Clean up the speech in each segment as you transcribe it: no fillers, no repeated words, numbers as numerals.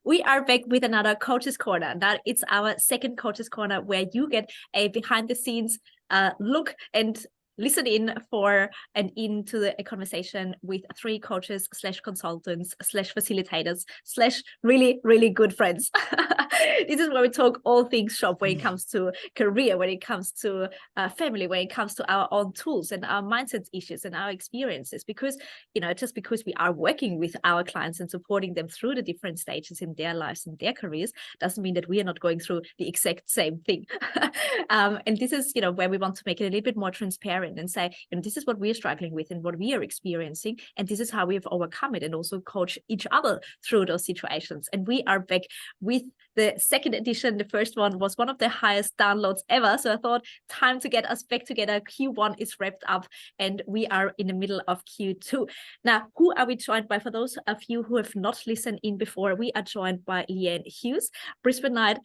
We are back with another Coaches Corner. Now it's our second Coaches Corner where you get a behind the scenes look and listen in for and into a conversation with three coaches / consultants / facilitators / really good friends. This is where we talk all things shop when it comes to career, when it comes to family, when it comes to our own tools and our mindset issues and our experiences. Because, you know, just because we are working with our clients and supporting them through the different stages in their lives and their careers doesn't mean that we are not going through the exact same thing. And this is, you know, where we want to make it a little bit more transparent and say, you know, this is what we're struggling with and what we are experiencing, and this is how we have overcome it, and also coach each other through those situations. And we are back with the second edition. The first one was one of the highest downloads ever, so I thought time to get us back together. Q1 is wrapped up and we are in the middle of Q2. Now, who are we joined by? For those of you who have not listened in before, we are joined by Leanne Hughes, Brisbaneite,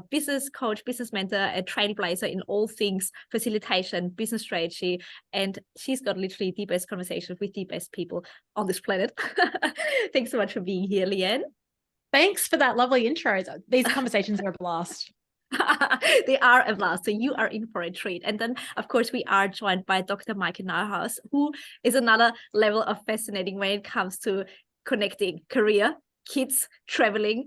business coach, business mentor, a trailblazer in all things facilitation, business strategy, and she's got literally the best conversations with the best people on this planet. Thanks so much for being here, Leanne. Thanks for that lovely intro. These conversations are a blast. They are a blast. So you are in for a treat. And then, of course, we are joined by Dr Maike Neuhaus, who is another level of fascinating when it comes to connecting career, kids, traveling,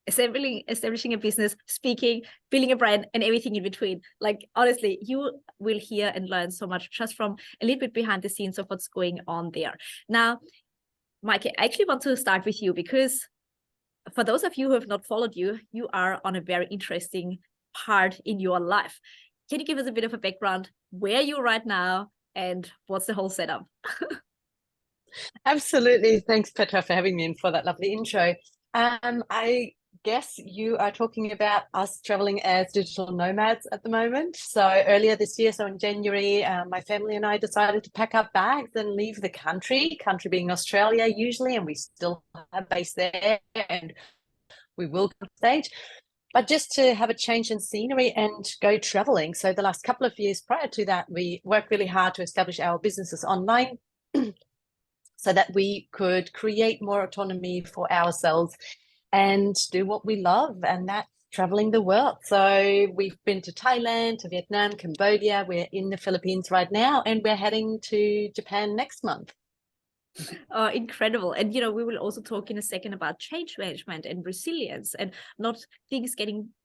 establishing a business, speaking, building a brand, and everything in between. Like, honestly, you will hear and learn so much just from a little bit behind the scenes of what's going on there. Now, Maike, I actually want to start with you because for those of you who have not followed you, you are on a very interesting part in your life. Can you give us a bit of a background? Where are you right now and what's the whole setup? Absolutely. Thanks, Petra, for having me and for that lovely intro. I guess you are talking about us traveling as digital nomads at the moment. So earlier this year, so in January, my family and I decided to pack up bags and leave the country being Australia usually, and we still have a base there and we will come stage. But just to have a change in scenery and go traveling. So the last couple of years prior to that, we worked really hard to establish our businesses online so that we could create more autonomy for ourselves and do what we love, and that's traveling the world. So we've been to Thailand, to Vietnam, Cambodia. We're in the Philippines right now, and we're heading to Japan next month. Incredible. And, you know, we will also talk in a second about change management and resilience and not things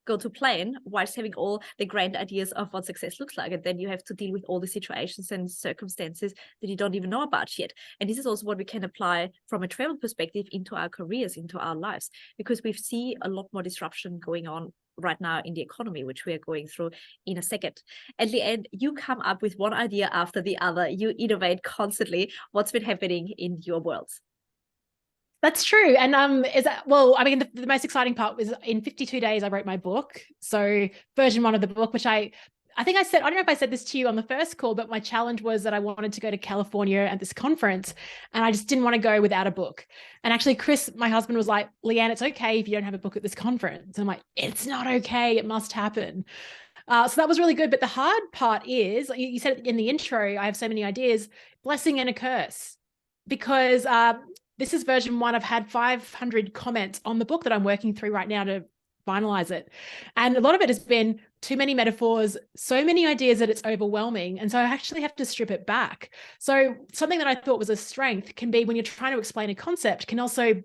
go to plan whilst having all the grand ideas of what success looks like. And then you have to deal with all the situations and circumstances that you don't even know about yet. And this is also what we can apply from a travel perspective into our careers, into our lives, because we see a lot more disruption going on right now in the economy, which we are going through in a second. At the end, you come up with one idea after the other. You innovate constantly. What's been happening in your world? That's true. And the most exciting part was in 52 days, I wrote my book. So version 1 of the book, which I think I said, I don't know if I said this to you on the first call, but my challenge was that I wanted to go to California at this conference and I just didn't want to go without a book. And actually Chris, my husband, was like, Leanne, it's okay if you don't have a book at this conference. And I'm like, it's not okay. It must happen. So that was really good. But the hard part is, you said in the intro, I have so many ideas, blessing and a curse, because this is version 1. I've had 500 comments on the book that I'm working through right now to finalize it. And a lot of it has been too many metaphors, so many ideas that it's overwhelming. And so I actually have to strip it back. So something that I thought was a strength can be when you're trying to explain a concept can also, you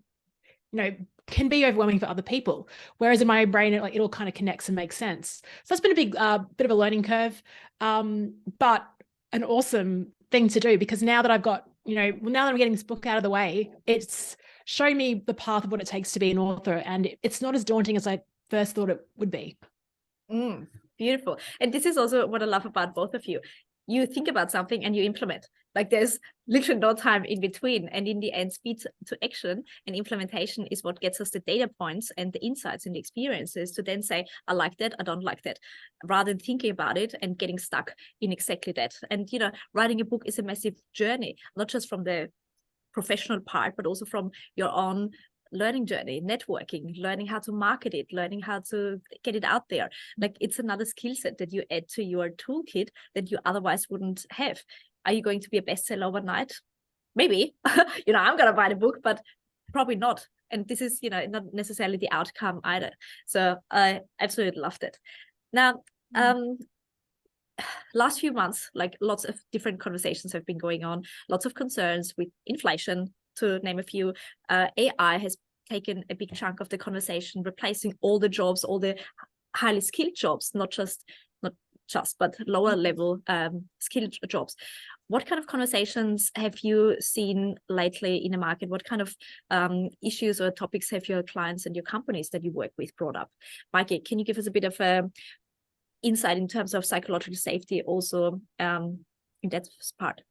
know, can be overwhelming for other people. Whereas in my brain, it all kind of connects and makes sense. So that's been a big bit of a learning curve, but an awesome thing to do, because now that I've got, you know, now that I'm getting this book out of the way, it's shown me the path of what it takes to be an author. And it's not as daunting as I first thought it would be. Beautiful. And this is also what I love about both of you. You think about something and you implement. Like, there's literally no time in between. And in the end, speed to action and implementation is what gets us the data points and the insights and the experiences to then say, I like that, I don't like that, rather than thinking about it and getting stuck in exactly that. And, you know, writing a book is a massive journey, not just from the professional part, but also from your own learning journey, networking, learning how to market it, learning how to get it out there. Like, it's another skill set that you add to your toolkit that you otherwise wouldn't have. Are you going to be a bestseller overnight? Maybe. You know, I'm going to write a book, but probably not And this is, not necessarily the outcome either. So I absolutely loved it. Now, last few months, like lots of different conversations have been going on, lots of concerns with inflation, to name a few. AI has taken a big chunk of the conversation, replacing all the jobs, all the highly skilled jobs, not just, but lower level skilled jobs. What kind of conversations have you seen lately in the market? What kind of issues or topics have your clients and your companies that you work with brought up? Maike, can you give us a bit of insight in terms of psychological safety also in that part?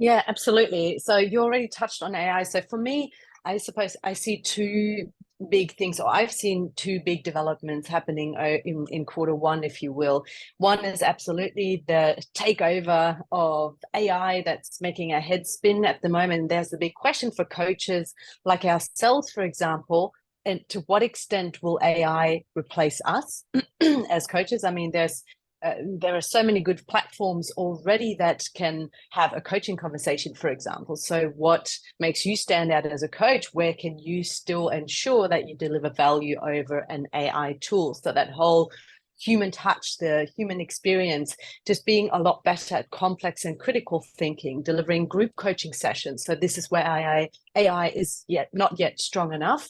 Yeah, absolutely. So you already touched on AI. So for me, I suppose I see two big things, or I've seen two big developments happening in Q1, if you will. One is absolutely the takeover of AI that's making our head spin at the moment. There's the big question for coaches like ourselves, for example, and to what extent will AI replace us as coaches? I mean, there are so many good platforms already that can have a coaching conversation, for example. So what makes you stand out as a coach? Where can you still ensure that you deliver value over an AI tool? So that whole human touch, the human experience, just being a lot better at complex and critical thinking, delivering group coaching sessions. So this is where AI is not yet strong enough.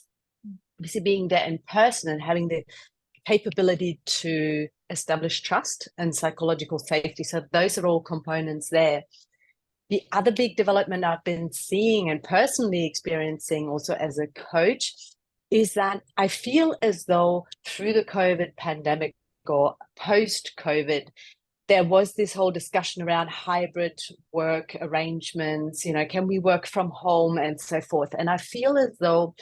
Obviously being there in person and having the capability to establish trust and psychological safety. So those are all components there. The other big development I've been seeing and personally experiencing also as a coach is that I feel as though through the COVID pandemic or post-COVID, there was this whole discussion around hybrid work arrangements, can we work from home and so forth. And I feel as though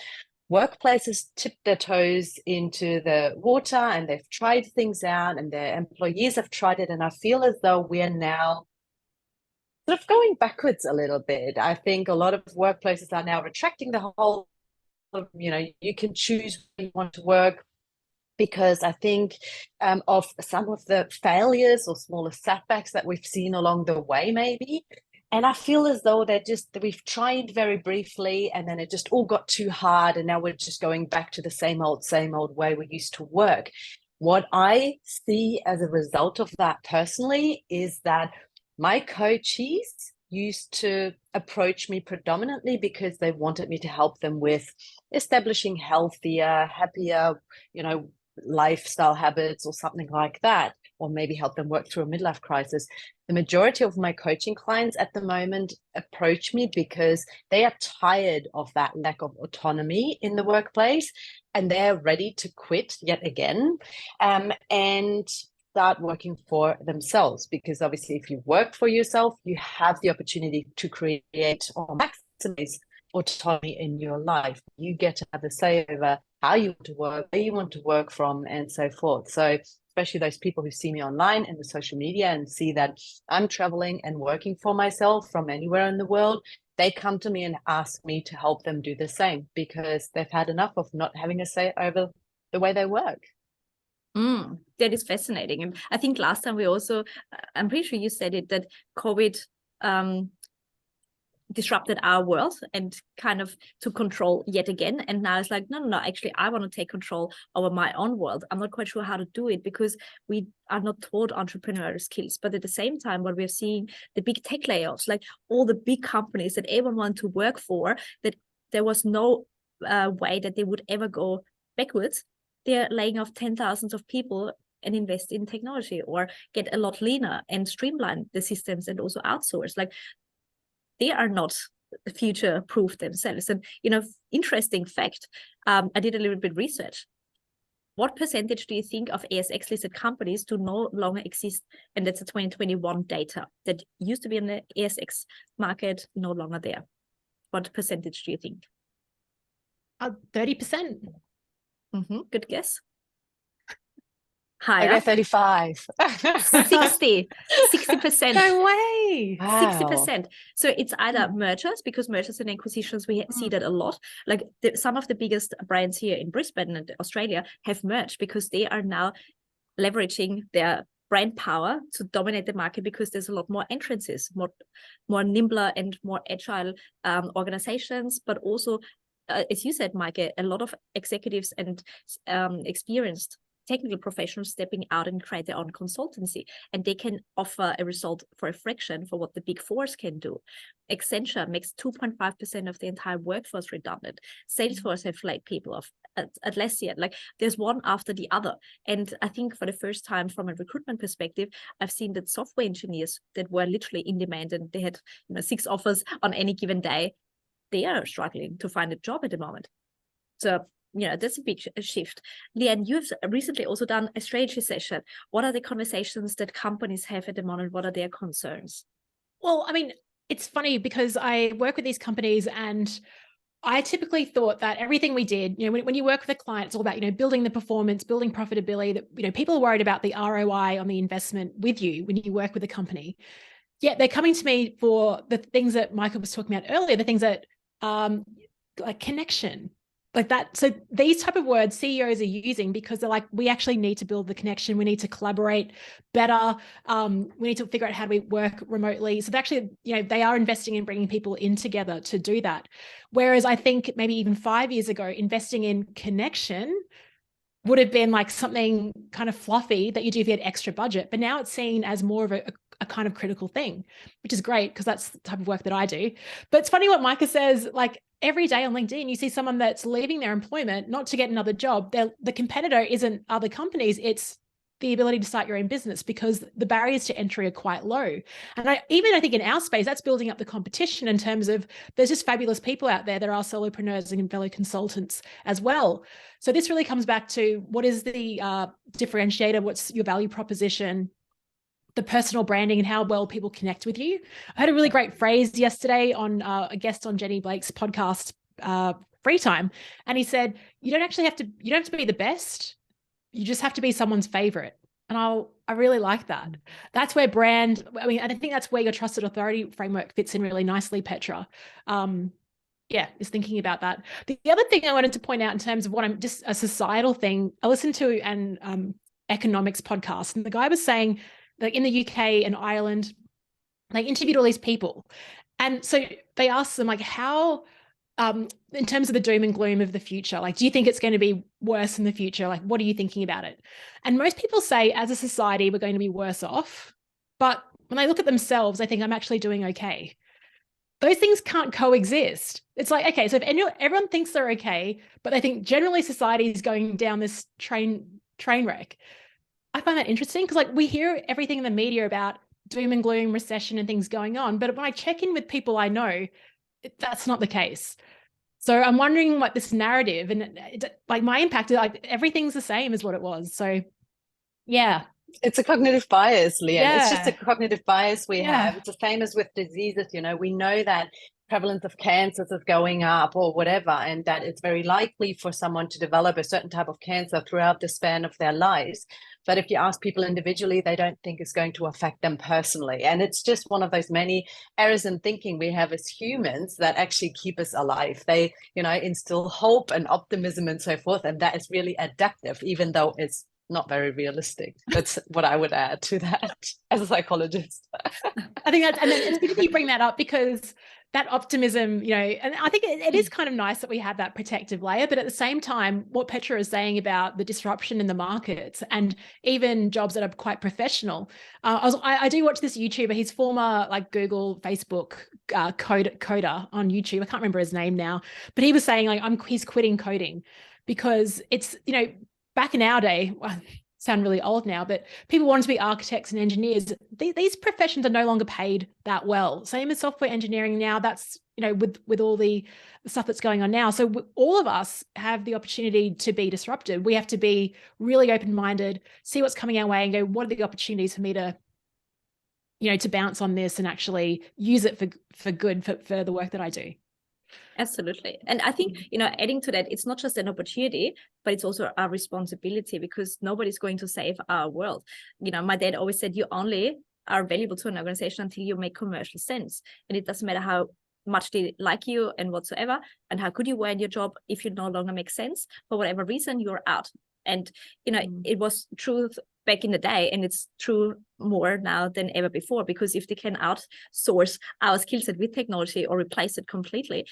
workplaces tipped their toes into the water and they've tried things out and their employees have tried it. And I feel as though we are now sort of going backwards a little bit. I think a lot of workplaces are now retracting the whole, you can choose where you want to work, because I think of some of the failures or smaller setbacks that we've seen along the way, maybe. And I feel as though we've tried very briefly and then it just all got too hard. And now we're just going back to the same old way we used to work. What I see as a result of that personally is that my coaches used to approach me predominantly because they wanted me to help them with establishing healthier, happier, lifestyle habits or something like that, or maybe help them work through a midlife crisis. The majority of my coaching clients at the moment approach me because they are tired of that lack of autonomy in the workplace and they're ready to quit yet again and start working for themselves. Because obviously if you work for yourself, you have the opportunity to create or maximize autonomy in your life. You get to have a say over how you want to work, where you want to work from, and so forth. So especially those people who see me online and the social media and see that I'm traveling and working for myself from anywhere in the world, they come to me and ask me to help them do the same because they've had enough of not having a say over the way they work. That is fascinating. And I think last time we also, I'm pretty sure you said it, that COVID disrupted our world and kind of took control yet again. And now it's like, no, actually, I want to take control over my own world. I'm not quite sure how to do it because we are not taught entrepreneurial skills. But at the same time, what we're seeing, the big tech layoffs, like all the big companies that everyone wanted to work for, that there was no way that they would ever go backwards. They're laying off 10,000s of people and invest in technology or get a lot leaner and streamline the systems and also outsource. Like, they are not future-proof themselves. And, interesting fact, I did a little bit of research. What percentage do you think of ASX-listed companies do no longer exist? And that's a 2021 data that used to be in the ASX market, no longer there. What percentage do you think? 30%. Good guess. Higher. I go 35. 60%. No way. Wow. 60%. So it's either mergers, because mergers and acquisitions, we see that a lot. Like some of the biggest brands here in Brisbane and Australia have merged because they are now leveraging their brand power to dominate the market because there's a lot more entrances, more nimbler and more agile organizations, but also as you said, Maike, a lot of executives and experienced technical professionals stepping out and create their own consultancy, and they can offer a result for a fraction for what the big fours can do. Accenture makes 2.5% of the entire workforce redundant. Salesforce have laid people off. Atlassian, like there's one after the other. And I think for the first time from a recruitment perspective, I've seen that software engineers that were literally in demand and they had 6 offers on any given day, they are struggling to find a job at the moment. So that's a big shift. Leanne, you've recently also done a strategy session. What are the conversations that companies have at the moment? What are their concerns? Well, I mean, it's funny because I work with these companies, and I typically thought that everything we did, when you work with a client, it's all about, building the performance, building profitability, that, people are worried about the ROI on the investment with you when you work with a company. Yet they're coming to me for the things that Michael was talking about earlier, the things that like connection, like that. So these type of words CEOs are using because they're like, we actually need to build the connection. We need to collaborate better. We need to figure out how do we work remotely. So they actually, they are investing in bringing people in together to do that. Whereas I think maybe even 5 years ago, investing in connection would have been like something kind of fluffy that you do if you had extra budget. But now it's seen as more of a kind of critical thing, which is great because that's the type of work that I do. But it's funny what Micah says, like every day on LinkedIn, you see someone that's leaving their employment, not to get another job. The competitor isn't other companies, it's the ability to start your own business because the barriers to entry are quite low. And I think in our space, that's building up the competition in terms of there's just fabulous people out there. There are solopreneurs and fellow consultants as well. So this really comes back to what is the differentiator? What's your value proposition? The personal branding and how well people connect with you. I heard a really great phrase yesterday on a guest on Jenny Blake's podcast, Free Time. And he said, you don't have to be the best. You just have to be someone's favorite. And I really like that. That's where brand, I think that's where your trusted authority framework fits in really nicely, Petra. Is thinking about that. The other thing I wanted to point out in terms of what I'm just a societal thing, I listened to an economics podcast, and the guy was saying, like in the UK and Ireland, they interviewed all these people. And so they asked them like how, in terms of the doom and gloom of the future, like, do you think it's going to be worse in the future? Like, what are you thinking about it? And most people say as a society, we're going to be worse off. But when they look at themselves, they think I'm actually doing okay. Those things can't coexist. It's like, okay, so if everyone thinks they're okay, but they think generally society is going down this train wreck, I find that interesting because like we hear everything in the media about doom and gloom, recession and things going on. But when I check in with people I know, that's not the case. So I'm wondering what this narrative and like my impact, like everything's the same as what it was. So yeah. It's a cognitive bias, Leanne. Yeah. It's just a cognitive bias we have. It's the same as with diseases, we know that prevalence of cancers is going up or whatever, and that it's very likely for someone to develop a certain type of cancer throughout the span of their lives. But if you ask people individually, they don't think it's going to affect them personally. And it's just one of those many errors in thinking we have as humans that actually keep us alive. They, instill hope and optimism and so forth. And that is really adaptive, even though it's not very realistic. That's what I would add to that as a psychologist. I think and then it's good that you bring that up because that optimism, and I think it is kind of nice that we have that protective layer, but at the same time, what Petra is saying about the disruption in the markets and even jobs that are quite professional. I do watch this YouTuber, he's former like Google, Facebook coder on YouTube. I can't remember his name now, but he was saying like he's quitting coding because it's, back in our day, sound really old now, but people wanted to be architects and engineers. These professions are no longer paid that well. Same as software engineering now. That's, with all the stuff that's going on now. So all of us have the opportunity to be disrupted. We have to be really open-minded, see what's coming our way and go, what are the opportunities for me to, to bounce on this and actually use it for good for the work that I do. Absolutely. And I think, adding to that, it's not just an opportunity, but it's also our responsibility because nobody's going to save our world. My dad always said, you only are valuable to an organization until you make commercial sense. And it doesn't matter how much they like you and whatsoever, and how good you were in your job. If you no longer make sense, for whatever reason, you're out. And, it was true back in the day, and it's true more now than ever before, because if they can outsource our skill set with technology or replace it completely,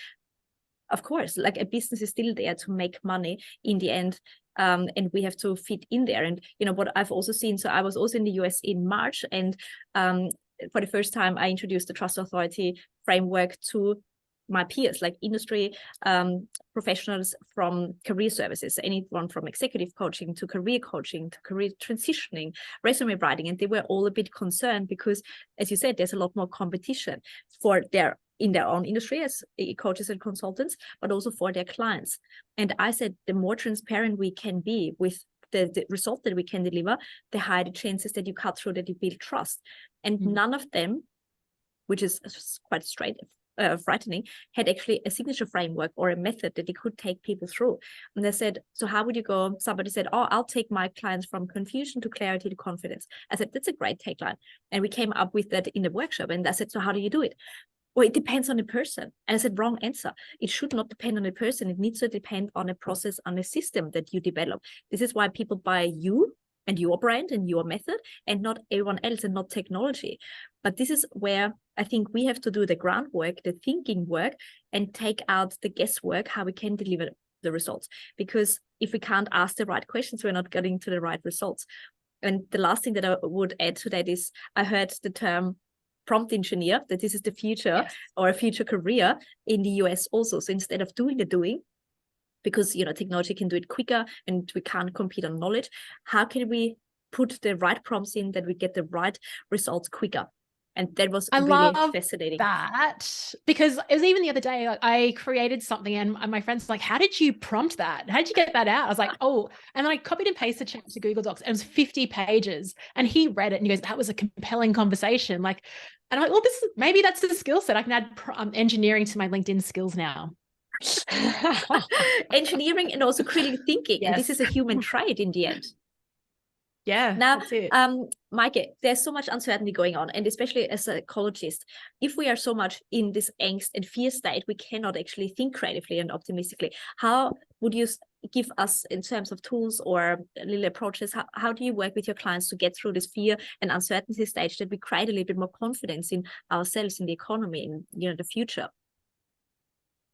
Of course, like a business is still there to make money in the end. And we have to fit in there. And, you know, what I've also seen, so I was also in the US in March, and for the first time, I introduced the Trust Authority framework to my peers, like industry professionals from career services, anyone from executive coaching to career transitioning, resume writing. And they were all a bit concerned because, as you said, there's a lot more competition in their own industry as coaches and consultants, but also for their clients. And I said, the more transparent we can be with the result that we can deliver, the higher the chances that you cut through, that you build trust. And none of them, which is quite frightening, had actually a signature framework or a method that they could take people through. And they said, so how would you go? Somebody said, oh, I'll take my clients from confusion to clarity to confidence. I said, that's a great tagline. And we came up with that in the workshop. And I said, so how do you do it? Well, it depends on the person. And I said, wrong answer. It should not depend on the person. It needs to depend on a process, on a system that you develop. This is why people buy you and your brand and your method, and not everyone else, and not technology. But this is where I think we have to do the groundwork, the thinking work, and take out the guesswork, how we can deliver the results. Because if we can't ask the right questions, we're not getting to the right results. And the last thing that I would add to that is, I heard the term prompt engineer, that this is the future, yes, or a future career in the US also. So instead of doing the doing, because, you know, technology can do it quicker and we can't compete on knowledge, how can we put the right prompts in that we get the right results quicker? And that was really fascinating. That, because it was even the other day, like, I created something and my friend's like, how did you prompt that? How did you get that out? I was like, oh, and then I copied and pasted it to Google Docs, and it was 50 pages. And he read it and he goes, that was a compelling conversation. Like, and I'm like, well, maybe that's a skill set. I can add engineering to my LinkedIn skills now. Engineering and also critical thinking. Yes. And this is a human trait in the end. Yeah. Now, Maike, there's so much uncertainty going on, and especially as a psychologist, if we are so much in this angst and fear state, we cannot actually think creatively and optimistically. How would you give us, in terms of tools or little approaches, how do you work with your clients to get through this fear and uncertainty stage, that we create a little bit more confidence in ourselves, in the economy, in, you know, the future?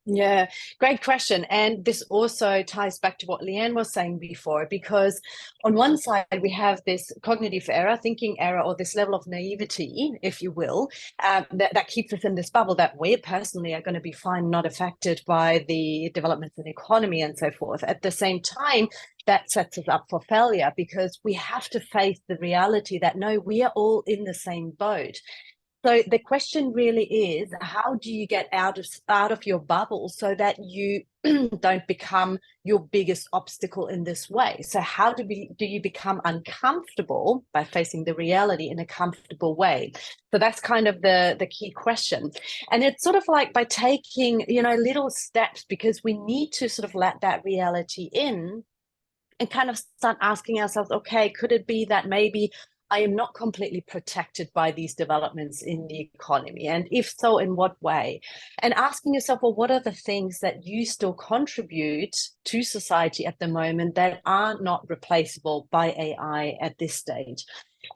Yeah, great question. And this also ties back to what Leanne was saying before, because on one side, we have this cognitive error, thinking error, or this level of naivety, if you will, that keeps us in this bubble that we personally are going to be fine, not affected by the developments in the economy and so forth. At the same time, that sets us up for failure, because we have to face the reality that, no, we are all in the same boat. So the question really is, how do you get out of your bubble so that you don't become your biggest obstacle in this way? So how do you become uncomfortable by facing the reality in a comfortable way? So that's kind of the key question. And it's sort of like by taking, you know, little steps, because we need to sort of let that reality in and kind of start asking ourselves, okay, could it be that maybe I am not completely protected by these developments in the economy? And if so, in what way? And asking yourself, well, what are the things that you still contribute to society at the moment that are not replaceable by AI at this stage?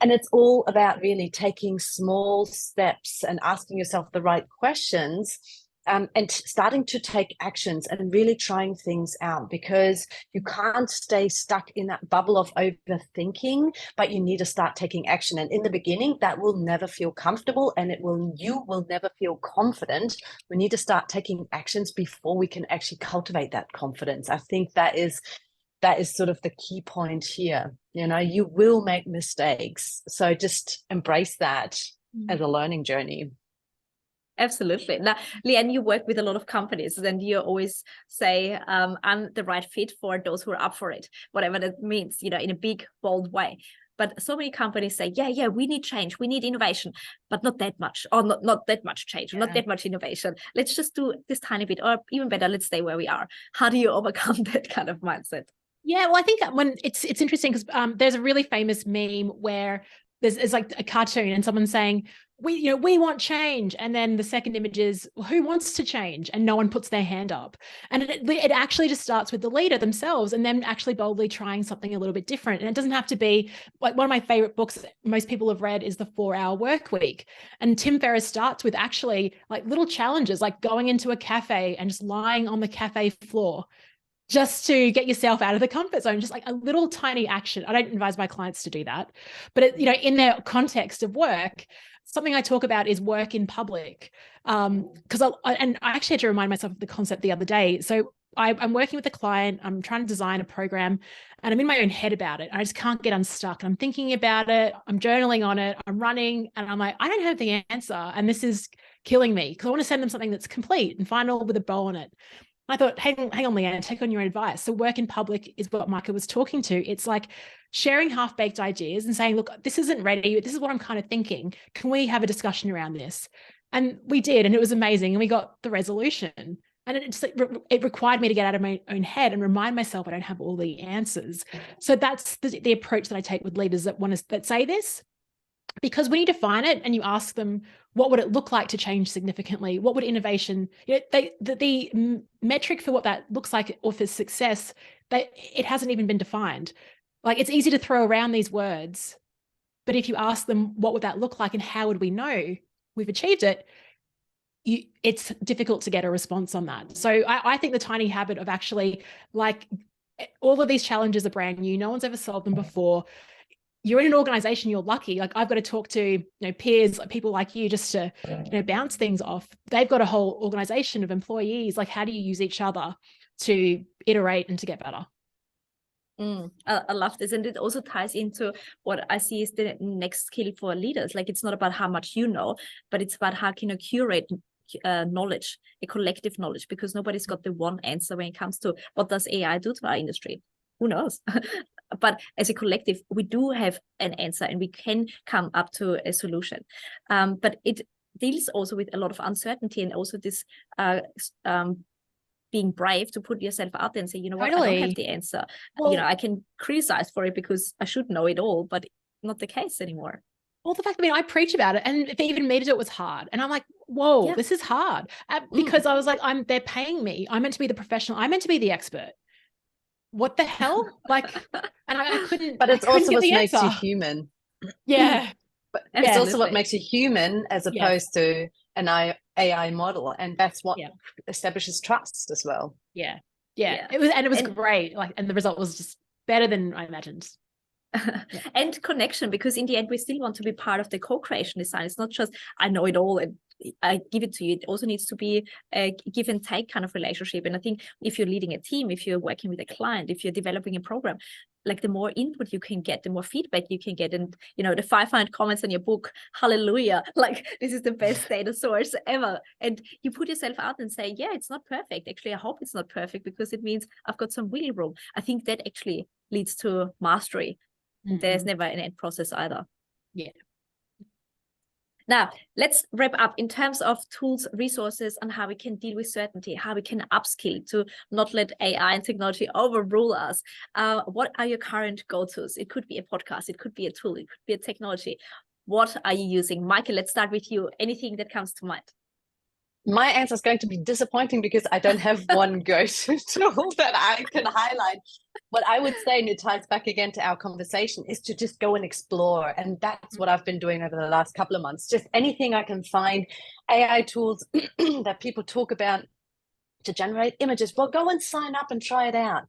And it's all about really taking small steps and asking yourself the right questions, and starting to take actions and really trying things out, because you can't stay stuck in that bubble of overthinking, but you need to start taking action. And in the beginning, that will never feel comfortable, and you will never feel confident. We need to start taking actions before we can actually cultivate that confidence. I think that is sort of the key point here. You know, you will make mistakes, so just embrace that as a learning journey. Absolutely. Now, Leanne, you work with a lot of companies, and you always say, I'm the right fit for those who are up for it, whatever that means, you know, in a big, bold way. But so many companies say, yeah, we need change, we need innovation, but not that much, or not that much change, or not that much innovation. Let's just do this tiny bit, or even better, let's stay where we are. How do you overcome that kind of mindset? Yeah, well, I think when it's interesting, because there's a really famous meme where there's like a cartoon and someone's saying, we want change. And then the second image is, well, who wants to change? And no one puts their hand up. And it actually just starts with the leader themselves and them actually boldly trying something a little bit different. And it doesn't have to be like, one of my favorite books most people have read is The 4-Hour Workweek. And Tim Ferriss starts with actually like little challenges, like going into a cafe and just lying on the cafe floor just to get yourself out of the comfort zone, just like a little tiny action. I don't advise my clients to do that, but in their context of work, something I talk about is work in public. Because I actually had to remind myself of the concept the other day. So I'm working with a client, I'm trying to design a program, and I'm in my own head about it. I just can't get unstuck. I'm thinking about it, I'm journaling on it, I'm running, and I'm like, I don't have the answer. And this is killing me because I want to send them something that's complete and final with a bow on it. I thought, hang on, Leanne, take on your own advice. So work in public is what Maike was talking to. It's like sharing half-baked ideas and saying, look, this isn't ready. This is what I'm kind of thinking. Can we have a discussion around this? And we did, and it was amazing. And we got the resolution. And it required me to get out of my own head and remind myself I don't have all the answers. So that's the approach that I take with leaders that say this. Because when you define it and you ask them, what would it look like to change significantly? What would innovation, the metric for what that looks like or for success, it hasn't even been defined. Like, it's easy to throw around these words, but if you ask them, what would that look like and how would we know we've achieved it? It's difficult to get a response on that. So I think the tiny habit of actually, like, all of these challenges are brand new. No one's ever solved them before. You're in an organization, you're lucky. Like, I've got to talk to peers, people like you, just to bounce things off. They've got a whole organization of employees. Like, how do you use each other to iterate and to get better? I love this, and it also ties into what I see is the next skill for leaders. Like, it's not about how much you know, but it's about how can you curate knowledge, a collective knowledge, because nobody's got the one answer when it comes to what does AI do to our industry. Who knows? But as a collective, we do have an answer and we can come up to a solution. But it deals also with a lot of uncertainty and also this being brave to put yourself out there and say, you know what, I don't have the answer. Well, I can criticize for it because I should know it all, but not the case anymore. Well, the fact, I preach about it, and for even me to do it was hard. And I'm like, whoa, this is hard. Because I was like, they're paying me. I'm meant to be the professional. I'm meant to be the expert. What the hell? Like, and I couldn't. But it's also what makes you human. Yeah. But it's also what makes you human as opposed to an AI model. And that's what establishes trust as well. Yeah. It was great. Like, and the result was just better than I imagined. And connection, because in the end we still want to be part of the co-creation design. It's not just I know it all and I give it to you. It also needs to be a give and take kind of relationship. And I think if you're leading a team, if you're working with a client, if you're developing a program, like, the more input you can get, the more feedback you can get. And the 500 comments on your book, hallelujah, like, this is the best data source ever. And you put yourself out and say, yeah, it's not perfect. Actually, I hope it's not perfect, because it means I've got some wiggle room. I think that actually leads to mastery. There's never an end process either. Yeah. Now, let's wrap up in terms of tools, resources, and how we can deal with certainty, how we can upskill to not let AI and technology overrule us. What are your current go-tos? It could be a podcast, it could be a tool, it could be a technology. What are you using? Maike, let's start with you. Anything that comes to mind? My answer is going to be disappointing because I don't have one go-to tool that I can highlight. What I would say, and it ties back again to our conversation, is to just go and explore. And that's what I've been doing over the last couple of months. Just anything I can find, AI tools that people talk about to generate images. Well, go and sign up and try it out.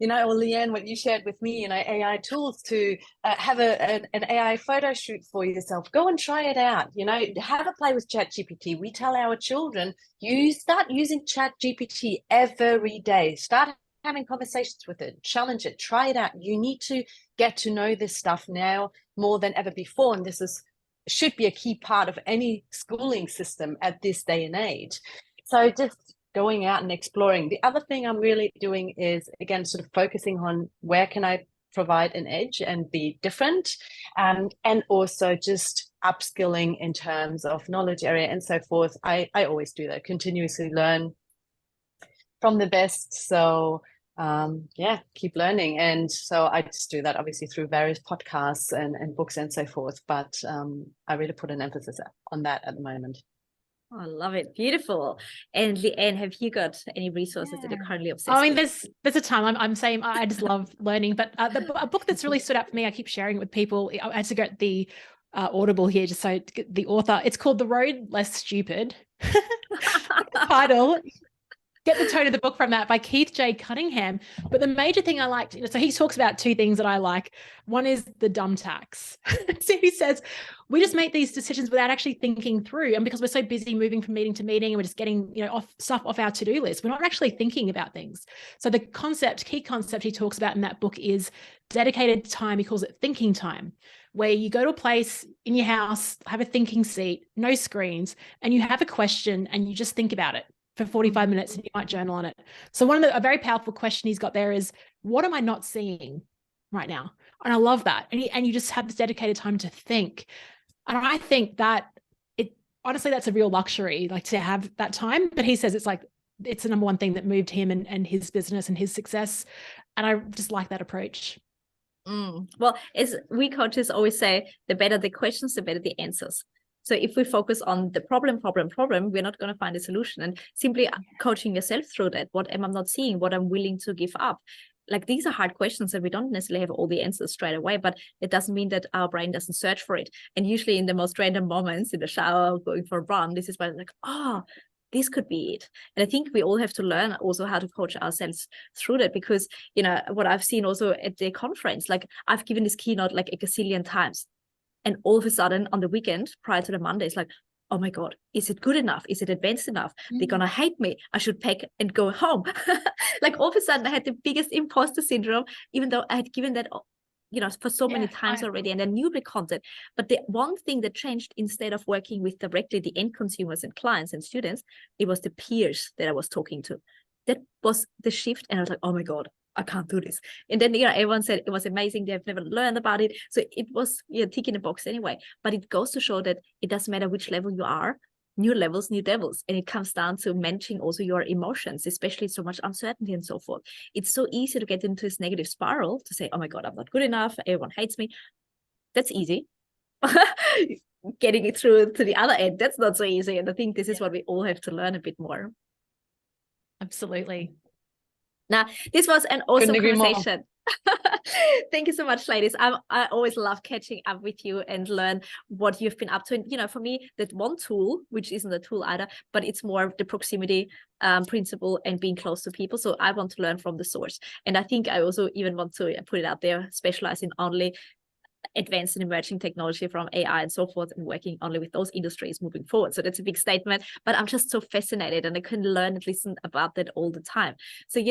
Or Leanne, what you shared with me, AI tools to have an AI photo shoot for yourself. Go and try it out. Have a play with ChatGPT. We tell our children, you start using ChatGPT every day. Start having conversations with it, challenge it, try it out. You need to get to know this stuff now more than ever before. And this should be a key part of any schooling system at this day and age. So just going out and exploring. The other thing I'm really doing is, again, sort of focusing on where can I provide an edge and be different, and also just upskilling in terms of knowledge area and so forth. I always do that, continuously learn from the best. So yeah, keep learning. And so I just do that obviously through various podcasts and books and so forth. But I really put an emphasis on that at the moment. Oh, I love it. Beautiful. And Leanne, have you got any resources that you're currently obsessed I mean, with? there's a ton. I'm saying I just love learning, but a book that's really stood out for me, I keep sharing it with people. I had to get the Audible here just so to get the author. It's called The Road Less Stupid. Title. Get the tone of the book from that, by Keith J. Cunningham. But the major thing I liked, so he talks about two things that I like. One is the dumb tax. So he says, we just make these decisions without actually thinking through. And because we're so busy moving from meeting to meeting, and we're just getting, stuff off our to-do list, we're not actually thinking about things. So the key concept he talks about in that book is dedicated time. He calls it thinking time, where you go to a place in your house, have a thinking seat, no screens, and you have a question and you just think about it for 45 minutes, and you might journal on it. So a very powerful question he's got there is, what am I not seeing right now? And I love that. And you just have this dedicated time to think. And I think that honestly, that's a real luxury, like to have that time. But he says it's the number one thing that moved him and his business and his success. And I just like that approach. Well, as we coaches always say, the better the questions, the better the answers. So if we focus on the problem, we're not going to find a solution. And simply coaching yourself through that. What am I not seeing? What I'm willing to give up? Like, these are hard questions and we don't necessarily have all the answers straight away, but it doesn't mean that our brain doesn't search for it. And usually in the most random moments, in the shower, going for a run, this is when I'm like, this could be it. And I think we all have to learn also how to coach ourselves through that, because, what I've seen also at the conference, like I've given this keynote like a gazillion times. And all of a sudden on the weekend prior to the Monday, it's like, oh my God, is it good enough? Is it advanced enough? They're going to hate me. I should pack and go home. Like, all of a sudden I had the biggest imposter syndrome, even though I had given that, for so many times already, and I knew the content. But the one thing that changed, instead of working with directly the end consumers and clients and students, it was the peers that I was talking to. That was the shift. And I was like, oh my God, I can't do this. And then, everyone said it was amazing. They've never learned about it. So it was ticking the box anyway. But it goes to show that it doesn't matter which level you are, new levels, new devils. And it comes down to managing also your emotions, especially so much uncertainty and so forth. It's so easy to get into this negative spiral to say, oh my God, I'm not good enough. Everyone hates me. That's easy. Getting it through to the other end, that's not so easy. And I think this is what we all have to learn a bit more. Absolutely. Now, this was an awesome conversation. Thank you so much, ladies. I always love catching up with you and learn what you've been up to. And, for me, that one tool, which isn't a tool either, but it's more the proximity principle and being close to people. So I want to learn from the source. And I think I also even want to put it out there, specialize in only advanced and emerging technology from AI and so forth, and working only with those industries moving forward. So that's a big statement, but I'm just so fascinated and I can learn and listen about that all the time. So,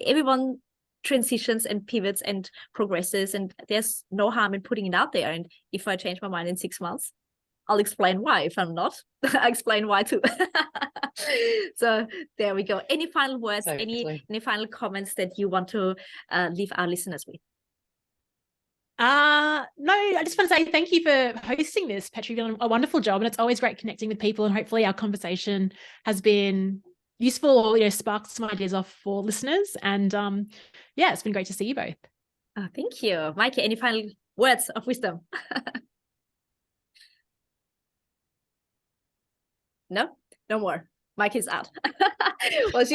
everyone transitions and pivots and progresses, and there's no harm in putting it out there. And if I change my mind in 6 months, I'll explain why. If I'm not, I explain why too. So there we go. Any final words, any final comments that you want to leave our listeners with? No, I just want to say thank you for hosting this, Petra. You've done a wonderful job, and it's always great connecting with people, and hopefully our conversation has been useful or sparked some ideas off for listeners. And it's been great to see you both. Oh, thank you. Maike, any final words of wisdom? No more. Maike is out. Well,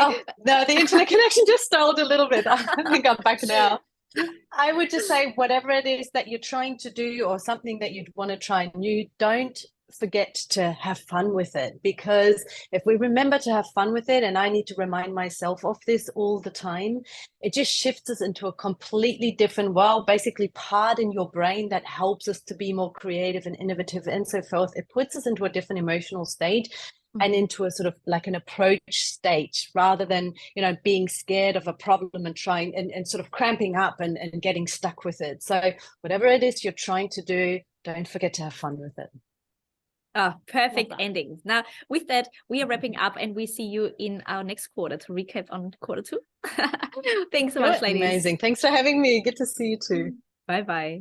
no, the internet connection just stalled a little bit. I think I'm back now. I would just say, whatever it is that you're trying to do or something that you'd want to try new, don't forget to have fun with it. Because if we remember to have fun with it, and I need to remind myself of this all the time, it just shifts us into a completely different world, basically part in your brain that helps us to be more creative and innovative and so forth. It puts us into a different emotional state and into a sort of like an approach state, rather than, being scared of a problem and trying and sort of cramping up and getting stuck with it. So whatever it is you're trying to do, don't forget to have fun with it. Oh, perfect ending. Now, with that, we are wrapping up, and we see you in our next quarter to recap on quarter 2. Thanks so much, ladies. Amazing. Thanks for having me. Good to see you too. Bye-bye.